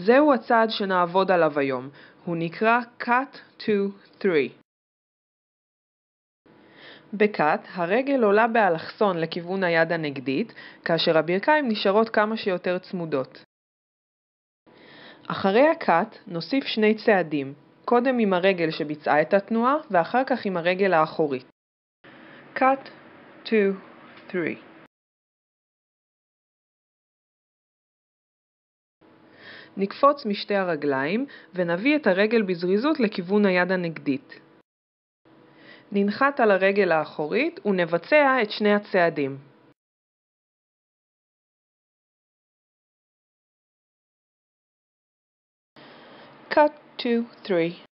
זהו הצעד שנעבוד עליו היום. הוא נקרא cut to 3. בקאט, הרגל עולה באלכסון לכיוון היד הנגדית, כאשר הברכיים נשארות כמה שיותר צמודות. אחרי הקאט נוסיף שני צעדים, קודם עם הרגל שביצעה את התנועה ואחר כך עם הרגל האחורית. cut to 3. נקפוץ משתי הרגליים ונביא את הרגל בזריזות לכיוון היד הנגדית. ננחת על הרגל האחורית ונבצע את שני הצעדים. cut to 3.